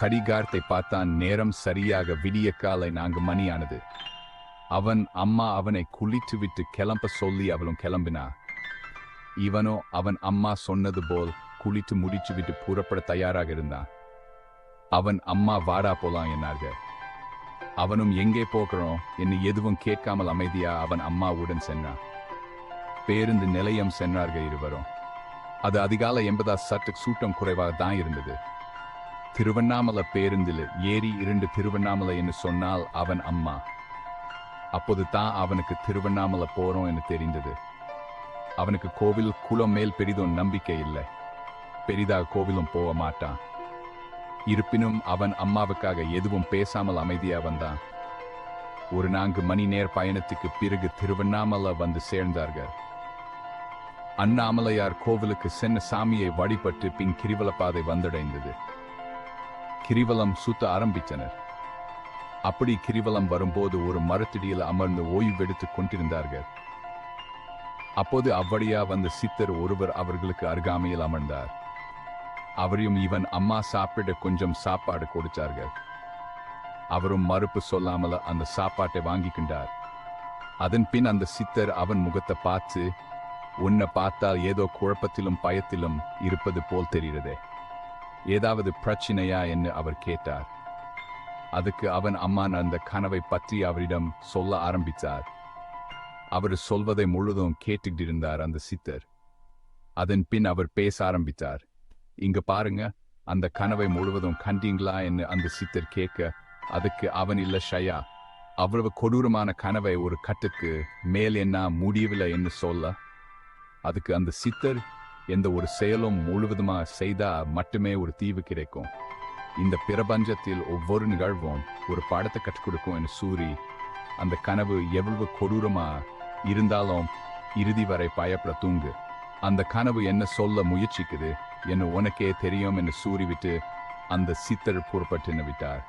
கடிகாரத்தை பார்த்தான். நேரம் சரியாக விடியக்காலை 4 மணியானது. அவன் அம்மா அவனை குளித்து விட்டு கிளம்ப சொல்லி அவளும் கிளம்பினா. இவனோ அவன் அம்மா சொன்னது போல் குளித்து முடிச்சு விட்டு புறப்பட தயாராக இருந்தான். அவன் அம்மா வாடா போலாம் என்னார்கள். அவனும் எங்கே போகிறோம் என்று எதுவும் கேட்காமல் அமைதியா அவன் அம்மாவுடன் சென்றான். பேருந்து நிலையம் சென்றார்கள் இருவரும். அது அதிகாலை 80 சற்று சூட்டம் குறைவாக தான் இருந்தது. திருவண்ணாமலை பேருந்தில் ஏறி 2 திருவண்ணாமலை என்று சொன்னால் அவன் அம்மா. அப்போது தான் அவனுக்கு திருவண்ணாமலை போறோம் என்று தெரிந்தது. அவனுக்கு கோவில் குளம் மேல் பெரிதும் நம்பிக்கை இல்லை. பெரிதாக கோவிலும் போக மாட்டான். இருப்பினும் அவன் அம்மாவுக்காக எதுவும் பேசாமல் அமைதியா வந்தான். ஒரு 4 மணி நேர பயணத்துக்கு பிறகு திருவண்ணாமலை வந்து சேர்ந்தார்கள். அண்ணாமலையார் கோவிலுக்கு சென்ன சாமியை வழிபட்டு பின் கிரிவலப்பாதை வந்தடைந்தது. கிரிவலம் சுத்த ஆரம்பித்தனர். அப்படி கிரிவலம் வரும்போது ஒரு மரத்தடியில் அமர்ந்து ஓய்வெடுத்துக் கொண்டிருந்தார்கள். அப்போது அவ்வழியா வந்த சித்தர் ஒருவர் அவர்களுக்கு அருகாமையில் அமர்ந்தார். அவரையும் இவன் அம்மா சாப்பிட கொஞ்சம் சாப்பாடு கொடுத்தார்கள். அவரும் மறுப்பு சொல்லாமல் அந்த சாப்பாட்டை வாங்கிக்கின்றார். அதன் பின் அந்த சித்தர் அவன் முகத்தை பார்த்து, உன்னை பார்த்தால் ஏதோ குழப்பத்திலும் பயத்திலும் இருப்பது போல் தெரிகிறதே, ஏதாவது பிரச்சனையா என்று அவர் கேட்டார். அதுக்கு அவன் அம்மா அந்த கனவை பற்றி அவரிடம் சொல்ல ஆரம்பித்தார். அவர் சொல்வதை முழுதும் கேட்டுக்கிட்டிருந்தார் அந்த சித்தர். அதன் பின் அவர் பேச ஆரம்பித்தார். இங்க பாருங்க, அந்த கனவை முழுவதும் கண்டீங்களா என்று அந்த சித்தர் கேட்க, அதுக்கு அவன் இல்ல ஷயா, அவ்வளவு கொடூரமான கனவை ஒரு கட்டுக்கு மேல் என்ன முடியவில்லை என்று சொல்ல. அதுக்கு அந்த சித்தர், எந்த ஒரு செயலும் முழுவதுமாக செய்தா மட்டுமே ஒரு தீவு கிடைக்கும். இந்த பிரபஞ்சத்தில் ஒவ்வொரு நிகழ்வும் ஒரு பாடத்தை கற்றுக் கொடுக்கும் என்று கூறி, அந்த கனவு எவ்வளவு கொடூரமா இருந்தாலும் இறுதி வரை பயப்பட தூங்கு. அந்த கனவு என்ன சொல்ல முயற்சிக்குது என்று உனக்கே தெரியும் என்று கூறிவிட்டு அந்த சித்தர் புறப்பட்டு விட்டார்.